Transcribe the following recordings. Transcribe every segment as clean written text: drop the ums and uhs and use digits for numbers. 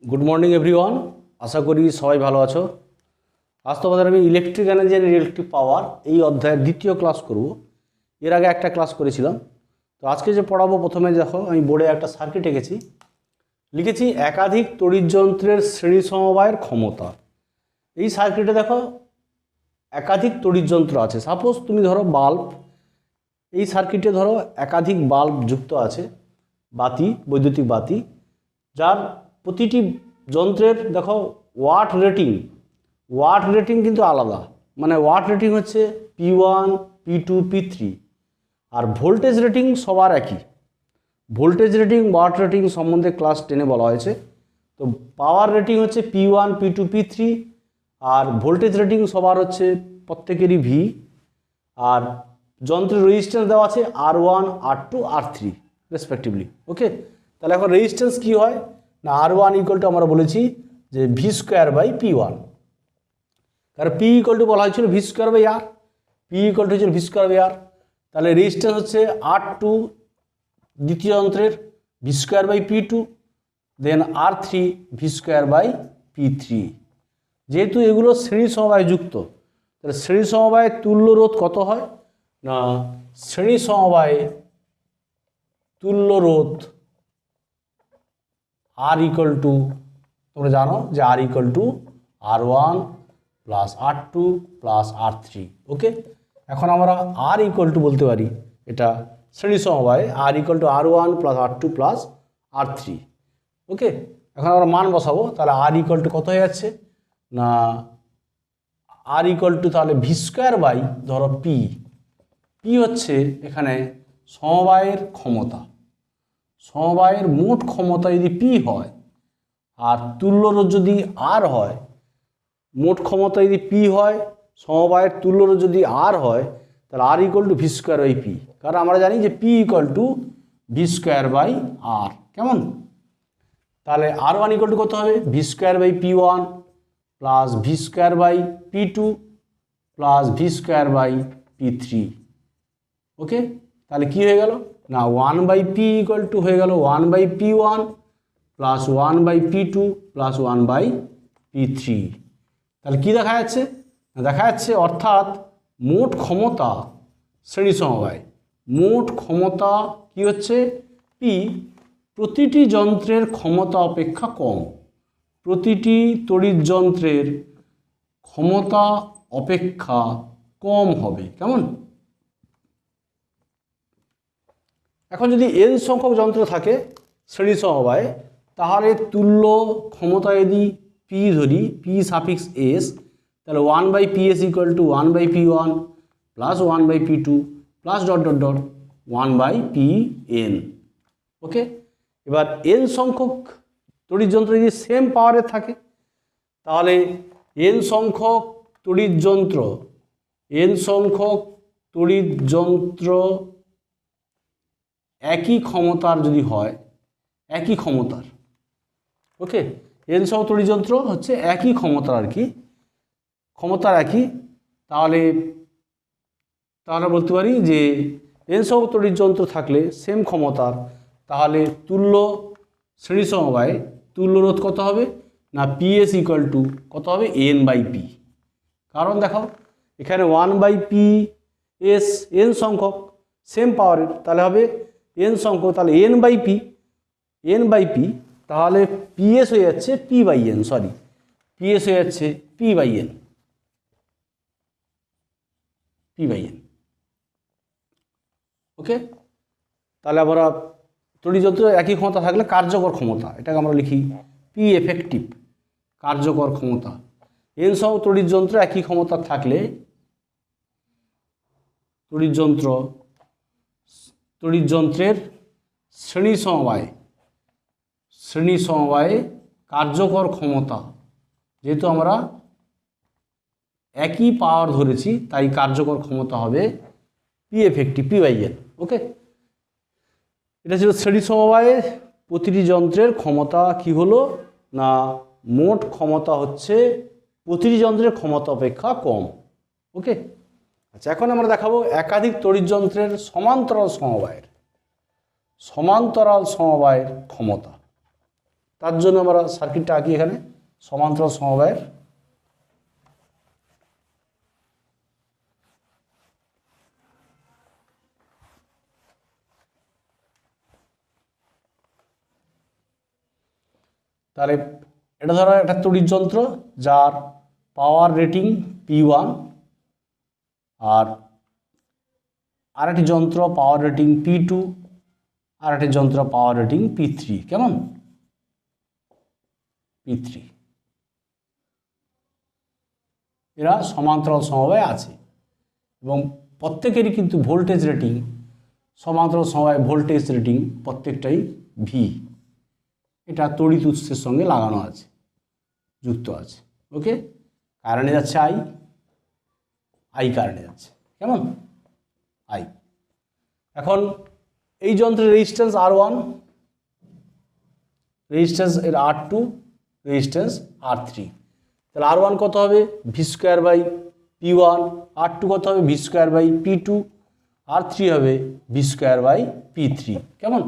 Good morning everyone, আশা করি সবাই ভালো আছো। আজ তোমাদের আমি electric energy and electric power এই অধ্যায়ের দ্বিতীয় ক্লাস করব। এর আগে একটা ক্লাস করেছিলাম। তো আজকে যে পড়াবো, প্রথমে দেখো আমি বোর্ডে একটা সার্কিট লিখেছি একাধিক তড়িৎযন্ত্রের শ্রেণী সমবায়ের ক্ষমতা। এই সার্কিটে দেখো একাধিক তড়িৎযন্ত্র আছে। সাপোজ তুমি ধরো বাল্ব, এই সার্কিটে ধরো একাধিক বাল্ব যুক্ত আছে, বাতি, বৈদ্যুতিক বাতি, যার প্রতিটি যন্ত্রের দেখো ওয়াট রেটিং কিন্তু আলাদা। মানে ওয়াট রেটিং হচ্ছে P1, P2, P3, আর ভোল্টেজ রেটিং সবার একই। ভোল্টেজ রেটিং, ওয়াট রেটিং সম্বন্ধে ক্লাস 10-এ বলা হয়েছে। তো পাওয়ার রেটিং হচ্ছে P1, P2, P3, আর ভোল্টেজ রেটিং সবার হচ্ছে প্রত্যেকেরই V, আর যন্ত্রের রেজিস্ট্যান্স দেওয়া আছে R1, R2, R3 রেসপেক্টিভলি। ওকে, তাহলে এখন রেজিস্ট্যান্স কী হয় না, R1 ইকুয়াল টু আমরা বলেছি যে V²/P1, কারণ P ইকুয়াল টু বলা হয়েছিল V²/R, P ইকুয়াল টু হচ্ছে V²/R। তাহলে রেজিস্ট্যান্স হচ্ছে R2 দ্বিতীয় যন্ত্রের V²/P2, দেন R3 V²/P3। যেহেতু এগুলো শ্রেণী সমবায় যুক্ত, তাহলে শ্রেণী সমবায়ের তুল্য রোধ কত হয় না, শ্রেণী সমবায়ে তুল্য রোধ R ইকুয়াল টু, তোমরা জানো যে R equal to R1 plus R2 plus R3। ওকে, এখন আমরা R ইকুয়াল টু বলতে পারি, এটা শ্রেণী সমবায়ে R equal to R1 plus R2 plus R3। ওকে, এখন আমরা মান বসাবো, তাহলে R ইকুয়াল টু কত হয়ে যাচ্ছে না, R ইকুয়াল টু তাহলে V² ধরো P হচ্ছে এখানে সমবায়ের ক্ষমতা। সমবায়ের মোট ক্ষমতা যদি P হয় আর তুল্য রোধ যদি R হয়, মোট ক্ষমতা যদি P হয়, সমবায়ের তুল্য রোধ যদি R হয়, তাহলে R ইকুয়াল টু V²/P, কারণ আমরা জানি যে P ইকুয়াল টু V²/R। কেমন? তাহলে R1 ইকুয়াল টু কত হবে, V²/P1 plus V²/P2 plus V²/P3। ওকে, তাহলে কি হয়ে গেল না, 1/P ইকুয়াল টু হয়ে গেল 1/P1 plus 1/P2 plus 1/P3। তাহলে কি দেখা যাচ্ছে, দেখা যাচ্ছে অর্থাৎ মোট ক্ষমতা শ্রেণী সমবায়, মোট ক্ষমতা কি হচ্ছে P প্রতিটি যন্ত্রের ক্ষমতা অপেক্ষা কম। প্রতিটি তড়িৎ যন্ত্রের ক্ষমতা অপেক্ষা কম হবে। কেমন? এখন যদি n সংখ্যক যন্ত্র থাকে শ্রেণী সমবায়ে, তাহলে তুল্য ক্ষমতা যদি P ধরি, P∗S, তাহলে 1/PS equal to 1/P1 plus 1/P2 plus dot dot dot 1/Pn। ওকে, এবার n সংখ্যক তড়িৎ যন্ত্র যদি সেম পাওয়ারের থাকে, তাহলে n সংখ্যক তড়িৎ যন্ত্র একই ক্ষমতার যদি হয়, একই ক্ষমতার, ওকে, n সংখ্যক তড়িৎ যন্ত্র হচ্ছে একই ক্ষমতার আর কি, ক্ষমতার একই, তাহলে বলতে পারি যে n সংখ্যক তড়িৎ যন্ত্র থাকলে সেম ক্ষমতার, তাহলে তুল্য শ্রেণী সমবায়ে তুল্য রোধ কত হবে না, PS ইকুয়াল টু কত হবে, N/P। কারণ দেখো এখানে 1/PS n সংখ্যক সেম পাওয়ারের, তাহলে হবে n সংখ্যক, তাহলে N/P, তাহলে PS হয়ে যাচ্ছে P/N, PS হয়ে যাচ্ছে P/N। ওকে, তাহলে আমরা তড়িৎ যন্ত্র একই ক্ষমতা থাকলে কার্যকর ক্ষমতা, এটাকে আমরা লিখি P এফেক্টিভ, কার্যকর ক্ষমতা। n সংখ্যক তড়িৎ যন্ত্র একই ক্ষমতা থাকলে তড়িৎ যন্ত্রের শ্রেণী সমবায়ে কার্যকর ক্ষমতা, যেহেতু আমরা একই পাওয়ার ধরেছি তাই কার্যকর ক্ষমতা হবে P এফেক্টিভ, P/N। ওকে, এটা ছিল শ্রেণী সমবায়ে প্রতিটি যন্ত্রের ক্ষমতা কি হলো না, মোট ক্ষমতা হচ্ছে প্রতিটি যন্ত্রের ক্ষমতা অপেক্ষা কম। ওকে, আচ্ছা, এখন আমরা দেখাবো একাধিক তড়িৎ যন্ত্রের সমান্তরাল সমবায়ের ক্ষমতা। তার জন্য আমরা সার্কিটটা আঁকি এখানে সমান্তরাল সমবায়ের। তাহলে এটা ধরো একটা তড়িৎ যন্ত্র যার পাওয়ার রেটিং P1 আর আরেকটি যন্ত্র পাওয়ার রেটিং P2 আর একটি যন্ত্র পাওয়ার রেটিং P3। কেমন? P3 এরা সমান্তরাল সমবায় আছে এবং প্রত্যেকেরই কিন্তু ভোল্টেজ রেটিং, সমান্তরাল সমবায় ভোল্টেজ রেটিং প্রত্যেকটাই V। এটা তড়িৎ উৎসের সঙ্গে লাগানো আছে, যুক্ত আছে। ওকে, কারেন্টে যাচ্ছে আই কারেন্টে যাচ্ছে। কেমন? আই। এখন এই যন্ত্রের রেজিস্ট্যান্স R1, রেজিস্ট্যান্স এর R2, রেজিস্ট্যান্স R3। তাহলে R1 কত হবে? V²/P1, R2 কত হবে? V²/P2, R3 হবে V²/P3। কেমন?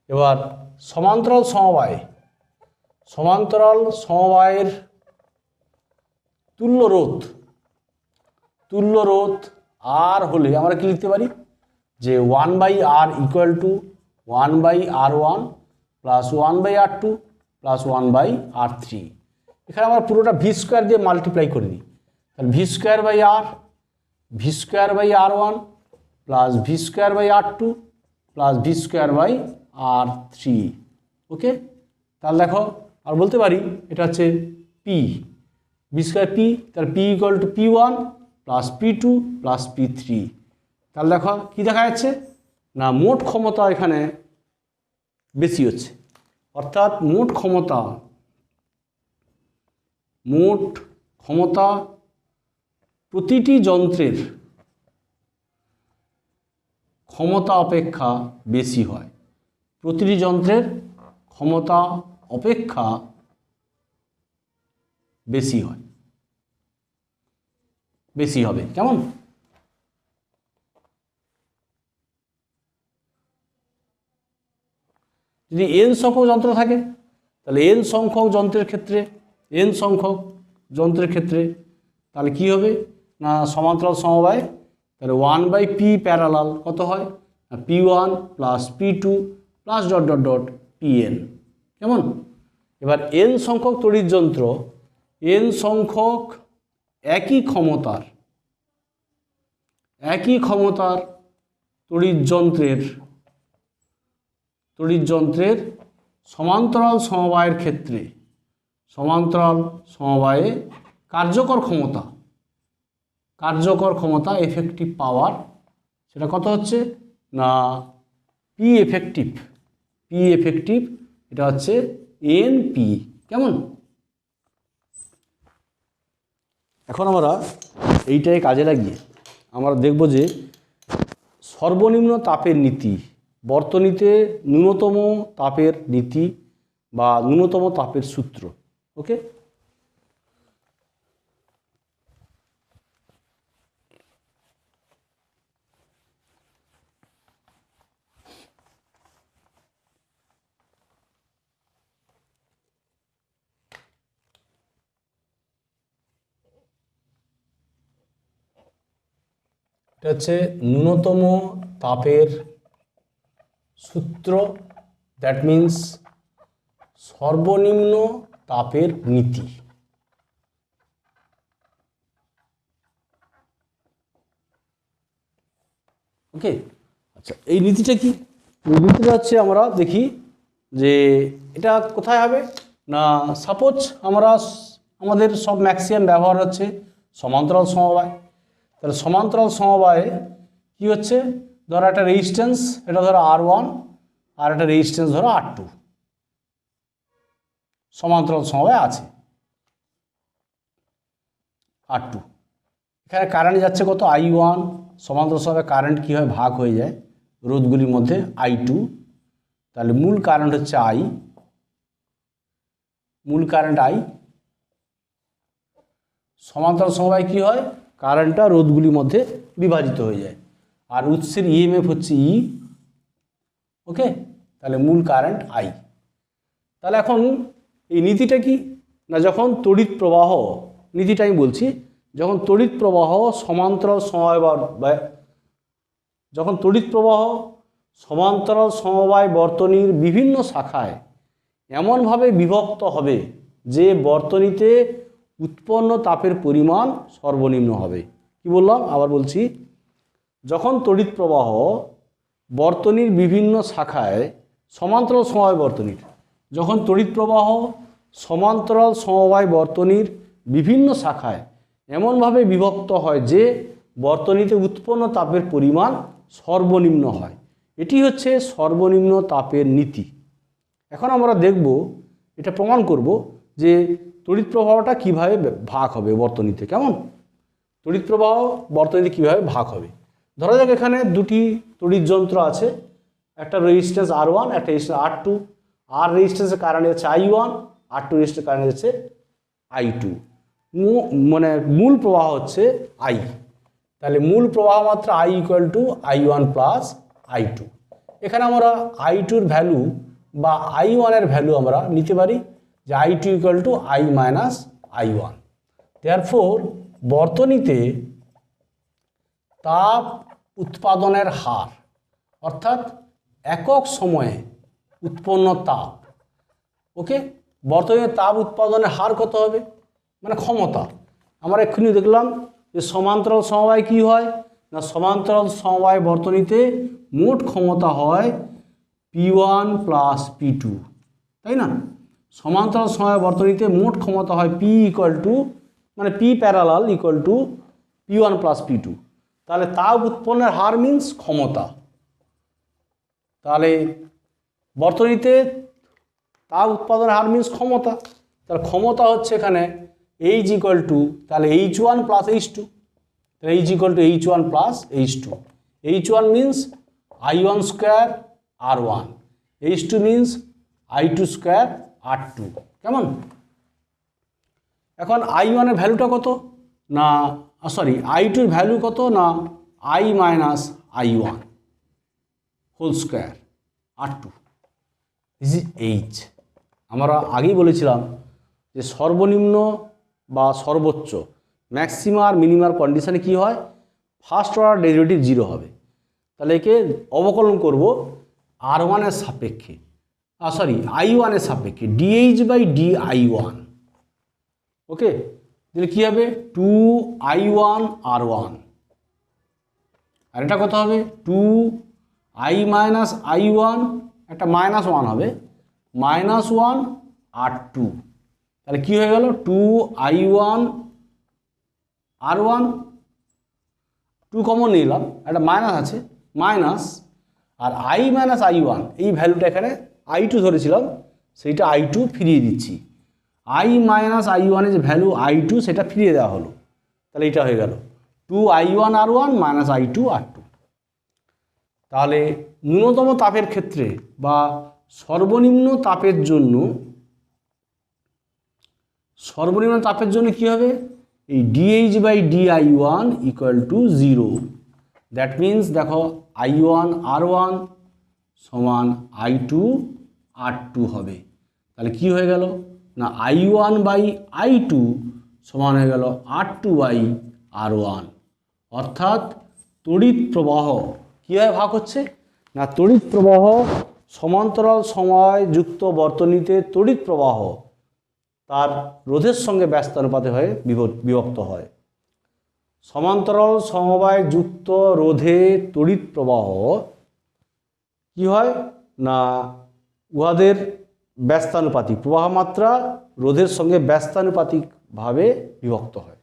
এবার সমান্তরাল সমবায়ের তুল্য রোধ R হলে আমরা কি লিখতে পারি যে 1/R = 1/R1 + 1/R2 + 1/R3। এখানে আমরা পুরোটা V² দিয়ে মাল্টিপ্লাই করে দিই। তাহলে V²/R, V²/R1 + V²/R2 + V²/R3। ওকে, তাহলে দেখো আর বলতে পারি এটা হচ্ছে P, V²P। তাহলে P = P1 + P2 + P3। তাহলে দেখো কি দেখা যাচ্ছে না মোট ক্ষমতা এখানে বেশি হচ্ছে, অর্থাৎ মোট ক্ষমতা প্রতিটি যন্ত্রের ক্ষমতা অপেক্ষা বেশি হয়। প্রতিটি যন্ত্রের ক্ষমতা অপেক্ষা বেশি হবে। কেমন? যদি n সংখ্যক যন্ত্র থাকে তাহলে n সংখ্যক যন্ত্রের ক্ষেত্রে তাহলে কি হবে না সমান্তরাল সমবায়, তাহলে 1/P প্যারালাল কত হয়? P1 + P2 + ... Pn। কেমন? এবার n সংখ্যক তড়িৎ যন্ত্র, n সংখ্যক একই ক্ষমতার তড়িৎ যন্ত্রের সমান্তরাল সমবায়ে কার্যকর ক্ষমতা এফেক্টিভ পাওয়ার সেটা কত হচ্ছে না P এফেক্টিভ এটা হচ্ছে NP। কেমন? এখন আমরা এইটাই কাজে লাগিয়ে আমরা দেখব যে সর্বনিম্ন তাপের নীতি, বর্তনীতে ন্যূনতম তাপের নীতি বা ন্যূনতম তাপের সূত্র। ওকে, এটা হচ্ছে ন্যূনতম তাপের সূত্র, দ্যাট মিন্স সর্বনিম্ন তাপের নীতি। ওকে, আচ্ছা এই নীতিটা কি? এই নীতিটা হচ্ছে আমরা দেখি যে এটা কোথায় হবে না সাপোজ আমাদের সব ম্যাক্সিমাম ব্যবহার হচ্ছে সমান্তরাল সমবায়। তাহলে সমান্তরাল সমবায়ে কি হচ্ছে, ধরো একটা রেজিস্ট্যান্স, এটা ধরো R1 আর একটা রেজিস্ট্যান্স ধরো R2 সমান্তরাল সমবায় আছে R2। এখানে কারেন্ট যাচ্ছে কত? I1। সমান্তরাল সমবায় কারেন্ট কি হয়? ভাগ হয়ে যায় রোধগুলির মধ্যে I2। তাহলে মূল কারেন্ট হচ্ছে মূল কারেন্ট I। সমান্তরাল সমবায় কি হয়? কারেন্টটা রোধগুলির মধ্যে বিভাজিত হয়ে যায় আর উৎসের EMF হচ্ছে E। ওকে, তাহলে মূল কারেন্ট I। তাহলে এখন এই নীতিটা কি না, যখন তড়িৎ প্রবাহ, নীতিটা আমি বলছি, যখন তড়িৎ প্রবাহ সমান্তরাল সমবায় যখন তড়িৎ প্রবাহ সমান্তরাল সমবায় বর্তনীর বিভিন্ন শাখায় এমনভাবে বিভক্ত হবে যে বর্তনীতে উৎপন্ন তাপের পরিমাণ সর্বনিম্ন হবে। কি বললাম, আবার বলছি, যখন তড়িৎ প্রবাহ বর্তনীর বিভিন্ন শাখায় সমান্তরাল সমবায় বর্তনীর, যখন তড়িৎ প্রবাহ সমান্তরাল সমবায় বর্তনীর বিভিন্ন শাখায় এমনভাবে বিভক্ত হয় যে বর্তনীতে উৎপন্ন তাপের পরিমাণ সর্বনিম্ন হয়, এটি হচ্ছে সর্বনিম্ন তাপের নীতি। এখন আমরা দেখব, এটা প্রমাণ করব যে তড়িৎ প্রবাহটা কীভাবে ভাগ হবে বর্তনীতে। কেমন তড়িৎ প্রবাহ বর্তনীতে কীভাবে ভাগ হবে। ধরা যাক এখানে দুটি তড়িৎ যন্ত্র আছে, একটা রেজিস্ট্যান্স R1, একটা রেজিস্ট্যান্স R2। আর রেজিস্ট্যান্সের কারণে হচ্ছে I1, R2 রেজিস্ট্যান্সের কারণে হচ্ছে I2। মানে মূল প্রবাহ হচ্ছে I। তাহলে মূল প্রবাহ মাত্রা I = I1 + I2। এখানে আমরা I2-র ভ্যালু বা I1-এর ভ্যালু আমরা নিতে পারি যে I2 = I - I1। দেয়ারফোর বর্তনীতে তাপ উৎপাদনের হার, অর্থাৎ একক সময়ে উৎপন্ন তাপ, ওকে, বর্তনীতে তাপ উৎপাদনের হার কত হবে, মানে ক্ষমতা। আমরা এক্ষুনি দেখলাম যে সমান্তরাল সমবায় কি হয় না, সমান্তরাল সমবায় বর্তনীতে মোট ক্ষমতা হয় P1 + P2, তাই না। সমান্তরাল সমবায় বর্তনীতে মোট ক্ষমতা হয় P মানে P প্যারালাল = P1 + P2। তাহলে তাপ উৎপন্নের হার মিন্স ক্ষমতা। তাহলে বর্তনীতে তাপ উৎপাদনের হার মিন্স ক্ষমতা। তাহলে ক্ষমতা হচ্ছে এখানে H = তাহলে H1 + H2। তাহলে H = H1 + H2। H1 means I1² R1, H2 means I2² R2। কেমন, এখন I1-এর ভ্যালুটা কত না, I2-র ভ্যালু কত না I - I1² R2। This is H। আমরা আগেই বলেছিলাম যে সর্বনিম্ন বা সর্বোচ্চ, ম্যাক্সিমা আর মিনিমার কন্ডিশনে কি হয়, ফার্স্ট অর্ডার ডেরিভেটিভ 0 হবে। তাহলে একে অবকলন করব R1-এর সাপেক্ষে, I1-এর সাপেক্ষে dH/dI1। ওকে, তাহলে কী হবে 2I1 R1, আর এটা কত হবে 2I - I1, একটা -1 হবে, -1 R2। তাহলে কি হয়ে গেল 2I1 R1, 2 কমন নিলাম, একটা মাইনাস আছে, মাইনাস, আর I - I1 এই ভ্যালুটা এখানে I2 ধরেছিলাম, সেইটা I2 ফিরিয়ে দিচ্ছি। I - I1-এর যে ভ্যালু I2 সেটা ফিরিয়ে দেওয়া হলো। তাহলে এটা হয়ে গেল 2I1 R1 - I2 R2। তাহলে ন্যূনতম তাপের ক্ষেত্রে বা সর্বনিম্ন তাপের জন্য কি হবে, এই dH/dI1 = 0। দ্যাট মিন্স দেখো I1 R1 = I2 R2 হবে। তাহলে কি হয়ে গেল না I1/I2 সমান হয়ে গেল R2/R1। অর্থাৎ তড়িৎ প্রবাহ কীভাবে ভাগ হচ্ছে না, তড়িৎ প্রবাহ সমান্তরাল সময়যুক্ত বর্তনীতে তড়িৎ প্রবাহ তার রোধের সঙ্গে ব্যস্তানুপাতে হয়ে বিভক্ত হয়। সমান্তরাল সমবায়যুক্ত রোধে তড়িৎ প্রবাহ কি হয় না, উহাদের ব্যস্তানুপাতিক প্রবাহ মাত্রা রোধের সঙ্গে ব্যস্তানুপাতিকভাবে বিভক্ত হয়।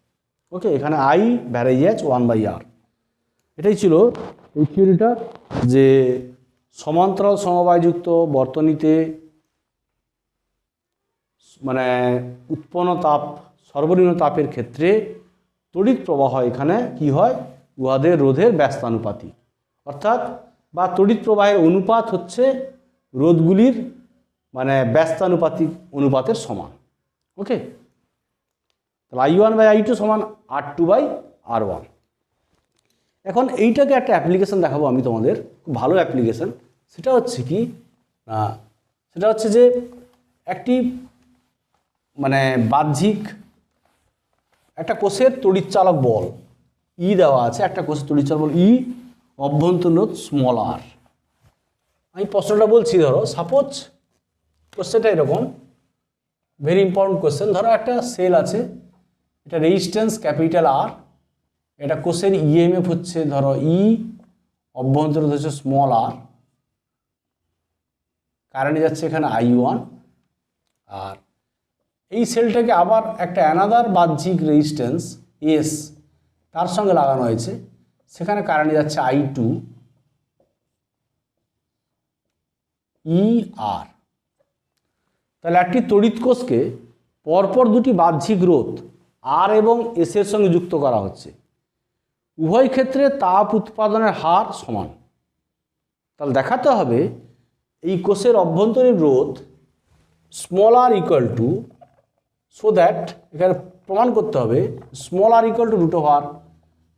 ওকে, এখানে I ভ্যারিয়েজ 1/R। এটাই ছিল এই থিওরিটা, যে সমান্তরাল সমবায়যুক্ত বর্তনীতে মানে উৎপন্ন তাপ, সর্বনিম্ন তাপের ক্ষেত্রে তড়িৎ প্রবাহ এখানে কি হয়, উহাদের রোধের ব্যস্তানুপাতিক, অর্থাৎ বা তড়িৎ প্রবাহের অনুপাত হচ্ছে রোধগুলির মানে ব্যস্তানুপাতিক অনুপাতের সমান। ওকে, তাহলে I1/I2 সমান R2/R1। এখন এইটাকে একটা অ্যাপ্লিকেশন দেখাবো আমি তোমাদের, খুব ভালো অ্যাপ্লিকেশন। সেটা হচ্ছে কি, সেটা হচ্ছে যে একটি মানে বাহ্যিক একটা কোষের তড়িৎচালক বল ই দেওয়া আছে, একটা কোষের তড়িৎচালক বল ই, অভ্যন্তরীণ রোধ স্মল আর। আমি প্রশ্নটা বলছি, ধরো সাপোজ কোশ্চেনটা এরকম, ভেরি ইম্পর্টেন্ট কোশ্চেন। ধরো একটা সেল আছে, এটা রেজিস্ট্যান্স ক্যাপিটাল আর, এটা কোষের ইএমএফ হচ্ছে ধরো ই, অভ্যন্তরীণ রোধ হচ্ছে স্মল আর, কারেন্ট যাচ্ছে এখানে I1, আর এই সেলটাকে আবার একটা অ্যানাদার বাহ্যিক রেজিস্ট্যান্স এস তার সঙ্গে লাগানো হয়েছে, সেখানে কারেন্ট যাচ্ছে I2 ER। তাহলে একটি তড়িৎ কোষকে পরপর দুটি বাহ্যিক রোধ আর এবং এস এর সঙ্গে যুক্ত করা হচ্ছে, উভয় ক্ষেত্রে তাপ উৎপাদনের হার সমান। তাহলে দেখাতে হবে এই কোষের অভ্যন্তরীণ রোধ small r equal to, so that এখানে প্রমাণ করতে হবে small r equal to root over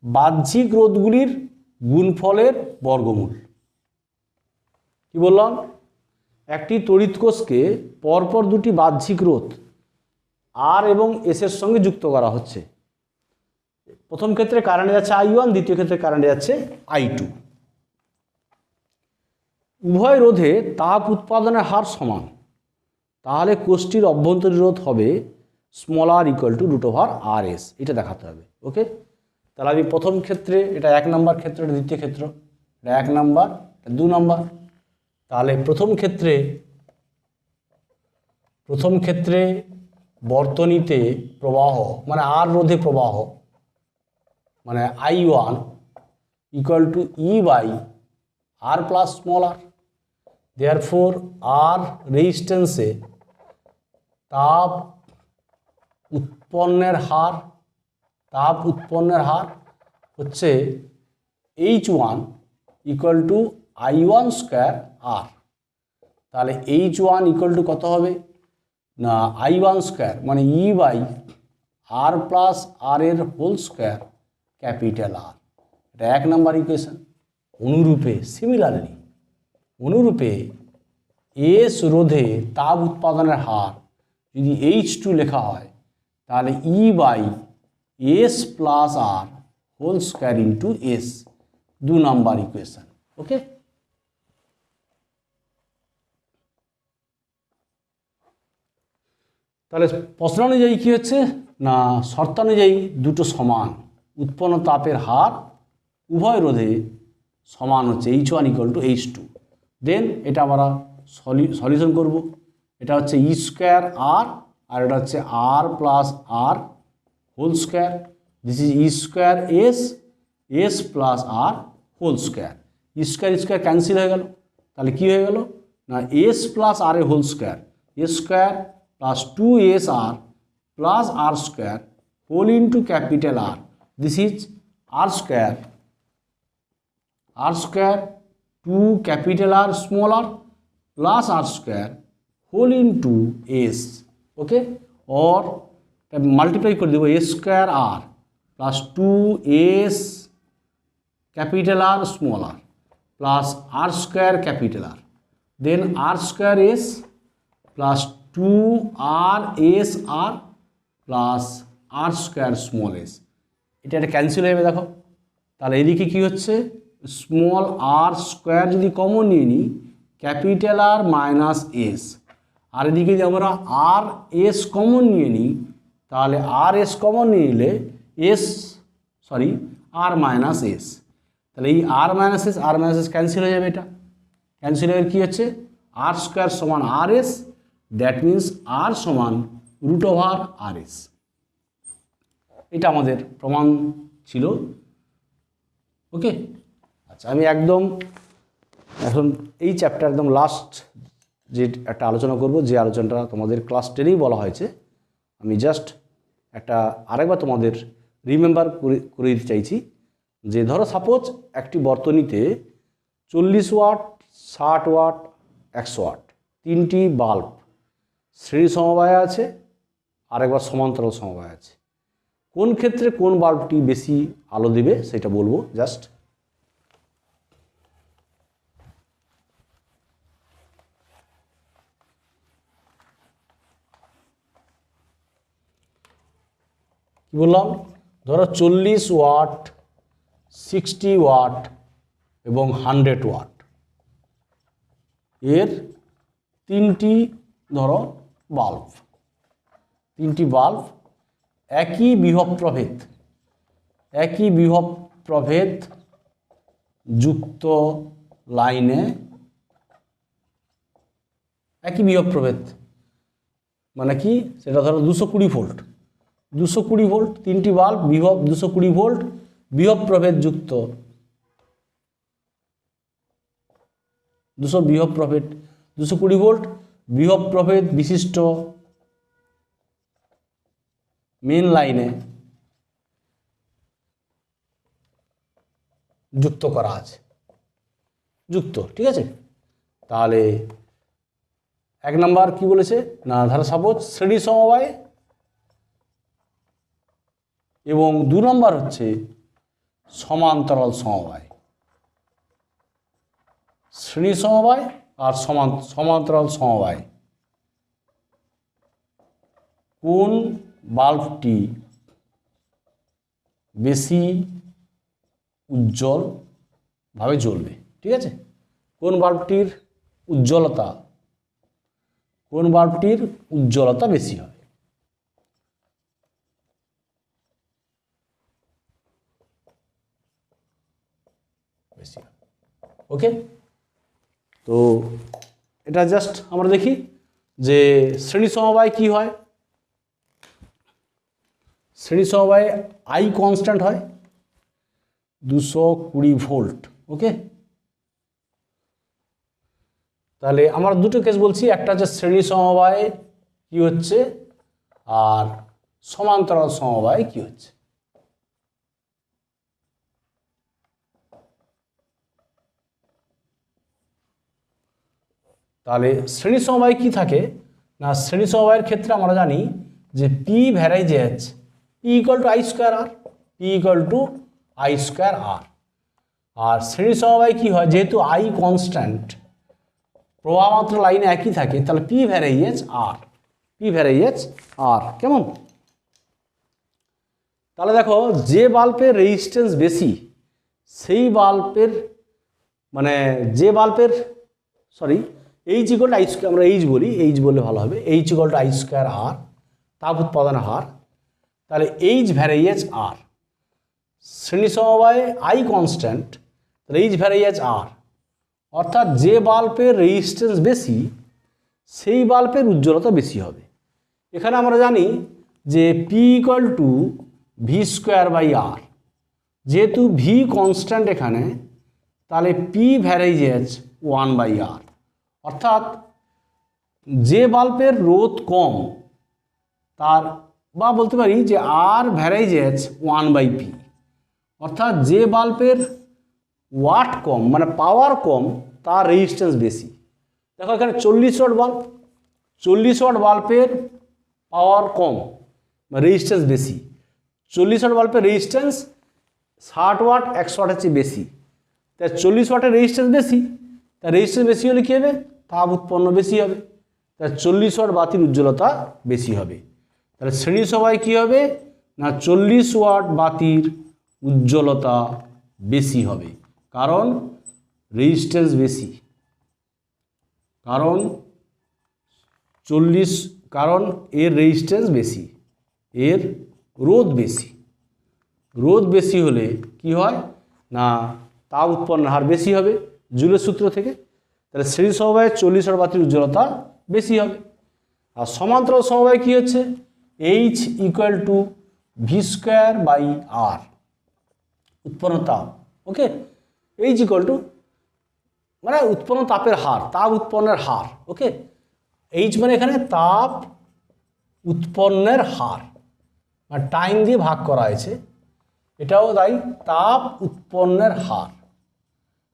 বাহ্যিক রোধগুলির গুণফলের বর্গমূল। কি বললাম? একটি তড়িৎ কোষকে পরপর দুটি বাহ্যিক রোধ আর এবং এস এর সঙ্গে যুক্ত করা হচ্ছে। প্রথম ক্ষেত্রে কারেন্ট যাচ্ছে I1, দ্বিতীয় ক্ষেত্রে কারেন্ট যাচ্ছে I2। উভয় রোধে তাপ উৎপাদনের হার সমান, তাহলে কোষটির অভ্যন্তরীণ রোধ হবে small r equal to root over r s. এটা দেখাতে হবে। ওকে, তাহলে আমি প্রথম ক্ষেত্রে, এটা 1 নম্বর ক্ষেত্র, এটা দ্বিতীয় ক্ষেত্র, এটা 1 নম্বর, এটা 2 নম্বর। তাহলে প্রথম ক্ষেত্রে বর্তনীতে প্রবাহ মানে আর রোধে প্রবাহ মানে I1 equal to E by R plus small r. Therefore R রেজিস্ট্যান্সে তাপ উৎপন্নের হার হচ্ছে H1 equal to I1 square আর। তাহলে H1 ইকুয়াল টু কত হবে না I1 স্কোয়ার মানে ই বাই আর প্লাস আর এর হোল স্কোয়ার ক্যাপিটাল আর। এটা 1 নম্বর ইকুয়েশন। অনুরূপে এস রোধে তাপ উৎপাদনের হার যদি H2 লেখা হয়, তাহলে E by S plus R whole square into S, 2 নম্বর ইকুয়েশন। ওকে, তাহলে প্রশ্ন অনুযায়ী কী হচ্ছে না শর্তানুযায়ী দুটো সমান, উৎপন্ন তাপের হার উভয় রোধে সমান হচ্ছে H1 ইকুয়াল টু H2। দেন এটা আমরা সলিউশন করব। এটা হচ্ছে ই স্কোয়ার আর, আর এটা হচ্ছে R plus R whole square. This is E square S plus R whole square. E square cancel হয়ে গেল, তাহলে কি হয়ে গেল না এস প্লাস আর এর whole square, S square plus 2SR plus R square whole into capital R. This is R square 2 capital R small r plus R square whole into S. Okay, और multiply করে দেবো S square R plus 2S capital R small r plus R square capital R, then R square S plus 2RSR plus R square small s. এটা একটা cancel হয়ে যাবে দেখো। তাহলে এদিকে কি হচ্ছে স্মল আর স্কোয়ার যদি কমন নিয়ে নিই ক্যাপিটাল আর মাইনাস এস, আর এদিকে যদি আমরা আর এস কমন নিয়ে নিই তাহলে আর এস কমন নিয়ে নিলে আর মাইনাস এস। তাহলে এই আর মাইনাস এস ক্যান্সেল হয়ে যাবে। এটা ক্যান্সেল হয়ে কী হচ্ছে আর স্কোয়ার সমান আর এস, দ্যাট মিন্স আর সমান রুট ওভার আর এস। এটা আমাদের প্রমাণ ছিল। ওকে, আচ্ছা আমি এখন এই চ্যাপ্টার একদম লাস্ট যে একটা আলোচনা করব, যে আলোচনাটা তোমাদের ক্লাস 10এই বলা হয়েছে। আমি জাস্ট আরেকবার তোমাদের রিমেম্বার করে দিতে চাইছি যে ধরো সাপোজ একটি বর্তনীতে 40 ওয়াট 60 ওয়াট 100 ওয়াট তিনটি বাল্ব শ্রেণী সমবায় আছে, আরেকবার সমান্তরাল সমবায় আছে। কোন ক্ষেত্রে কোন বাল্বটি বেশি আলো দেবে সেটা বলবো জাস্ট। কি বললাম, ধরো 40 ওয়াট, 60 ওয়াট এবং 100 ওয়াট এর তিনটি ধরো বাল্ব, তিনটি বাল্ব একই বিভব প্রভেদ, একই বিভব প্রভেদ যুক্ত লাইনে, একই বিভব প্রভেদ মানে কি, সেটা ধরো 220 ভোল্ট, 220 ভোল্ট, তিনটি বাল্ব বিভব 220 ভোল্ট বিভব প্রভেদ যুক্ত, 220 ভোল্ট বিভব প্রভেদ বিশিষ্ট মেন লাইনে যুক্ত করা আছে, যুক্ত, ঠিক আছে। তাহলে এক নাম্বার কি বলেছে না, ধরো সাপোজ শ্রেণী সমবায়, এবং 2 নম্বর হচ্ছে সমান্তরাল সমবায়। শ্রেণী সমবায় আর সমান্তরাল সমবায়, কোন বাল্বটি বেশি উজ্জ্বলভাবে জ্বলবে, ঠিক আছে, কোন বাল্বটির উজ্জ্বলতা, কোন বাল্বটির উজ্জ্বলতা বেশি হবে। ওকে, তো এটা জাস্ট আমরা দেখি যে শ্রেণী সমবায় কি হয়। শ্রেণী সমবায়ে আই কনস্ট্যান্ট হয় 220 ভোল্ট। ওকে, তাহলে আমরা দুটো কেস বলছি, একটা হচ্ছে শ্রেণী সমবায় কি হচ্ছে আর সমান্তরাল সমবায় কি হচ্ছে। তাহলে শ্রেণী সমবায় কি থাকে না, শ্রেণী সমবায়ের ক্ষেত্রে আমরা জানি যে P varies as P equal to I square R, P equal to I square R. আর শ্রেণী সমবায় কি হয়, যেহেতু আই কনস্ট্যান্ট, প্রবাহমাত্রা লাইনে একই থাকে, তাহলে পি ভ্যারাইজেস আর, পি ভ্যারাইজেস আর। কেমন? তাহলে দেখো, যে বাল্বের রেজিস্ট্যান্স বেশি সেই বাল্বের, মানে যে বাল্বের, sorry, H equal to I square, আমরা এইচ বলি, এইচ বললে ভালো হবে, H equal to I square R, তাপ উৎপাদনের হার। তাহলে এইচ ভ্যারাইজেস আর, শ্রেণী সমবায়ে আই কনস্ট্যান্ট, তাহলে এইচ ভ্যারাইজেস আর, অর্থাৎ যে বাল্বের রেজিস্ট্যান্স বেশি সেই বাল্বের উজ্জ্বলতা বেশি হবে। এখানে আমরা জানি যে P equal to V square by R, যেহেতু ভি কনস্ট্যান্ট এখানে, তাহলে পি ভ্যারাইজেস 1 বাই আর, অর্থাৎ যে বাল্বের রোধ কম তার, বা বলতে পারি যে আর ভ্যারাইজেস 1 বাই পি, অর্থাৎ যে বাল্বের ওয়াট কম মানে পাওয়ার কম তার রেজিস্ট্যান্স বেশি। দেখো এখানে 40 ওয়াট বাল্ব, 40 ওয়াট বাল্বের পাওয়ার কম মানে রেজিস্ট্যান্স বেশি, 40 ওয়াট বাল্বের রেজিস্ট্যান্স 60 ওয়াট 100 ওয়াটের চেয়ে বেশি, তাই 40 ওয়াটের রেজিস্ট্যান্স বেশি, তার রেজিস্ট্যান্স বেশি হলে কী হবে, তাপ উৎপন্ন বেশি হবে, তাই 40 ওয়াট বাতির উজ্জ্বলতা বেশি হবে। তাহলে শ্রেণী সমবায় কী হবে না, 40 ওয়াট বাতির উজ্জ্বলতা বেশি হবে, কারণ রেজিস্ট্যান্স বেশি, কারণ 40, কারণ এর রেজিস্ট্যান্স বেশি, এর রোধ বেশি, রোধ বেশি হলে কি হয় না, তাপ উৎপন্নের হার বেশি হবে জুলের সূত্র থেকে। তাহলে শ্রেণী সমবায়ে 40 ওয়াট বাতির উজ্জ্বলতা বেশি হবে। আর সমান্তরাল সমবায় কি হচ্ছে, H equal to V square by R, উৎপন্ন তাপ। ওকে, এইচ ইকুয়াল টু মানে উৎপন্ন তাপের হার, তাপ উৎপন্নের হার। ওকে, এইচ মানে এখানে তাপ উৎপন্নের হার, আর টাইম দিয়ে ভাগ করা হয়েছে, এটাও তাই, তাপ উৎপন্নের হার।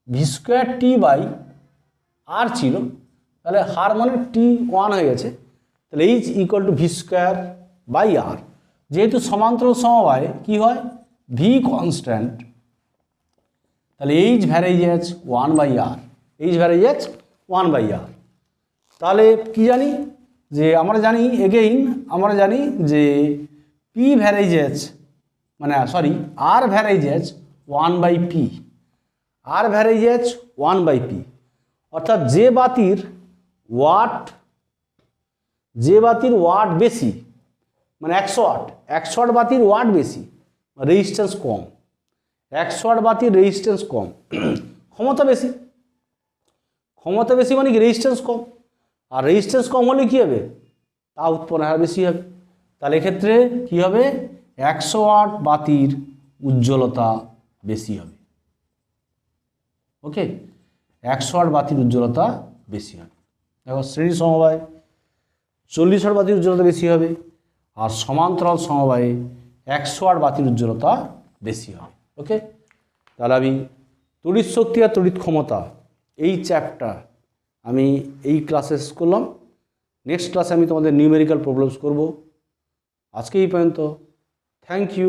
V square T by R ছিল, তাহলে হার মানে টি 1 হয়ে গেছে, তাহলে H equal to V square by R. যেহেতু সমান্তরাল সমবায়ে কি হয়, ভি কনস্ট্যান্ট, তাহলে H varies as 1 by R, H varies as 1 by R. তাহলে কি জানি যে আমরা জানি, এগেইন আমরা জানি যে পি ভ্যারেজেস মানে সরি আর ভ্যারেজেস 1/p, আর ভ্যারেজেস 1/p, অর্থাৎ যে বাতির ওয়াট বেশি মানে 100 ওয়াট, 100 ওয়াট বাতির ওয়াট বেশি, রেজিস্ট্যান্স কম, 100 ওয়াট বাতির রেজিস্ট্যান্স কম, ক্ষমতা বেশি, ক্ষমতা বেশি মানে কি রেজিস্ট্যান্স কম, আর রেজিস্ট্যান্স কম হলে কী হবে, তা উৎপন্ন হার বেশি হবে। তাহলে এক্ষেত্রে কী হবে, 100 ওয়াট বাতির উজ্জ্বলতা বেশি হবে। ওকে, 100 ওয়াট বাতির উজ্জ্বলতা বেশি হবে। দেখো শ্রেণী সমবায় 40 ওয়াট বাতির উজ্জ্বলতা বেশি হবে, আর সমান্তরাল সমবায়ে 100 ওয়াট বাতির উজ্জ্বলতা বেশি হবে। ওকে, তাহলে আমি তড়িৎ শক্তি আর তড়িৎ ক্ষমতা এই চ্যাপ্টার আমি এই ক্লাসে শেষ করলাম। নেক্সট ক্লাসে আমি তোমাদের নিউমেরিক্যাল প্রবলেমস করব। আজকে এই পর্যন্ত, থ্যাংক ইউ।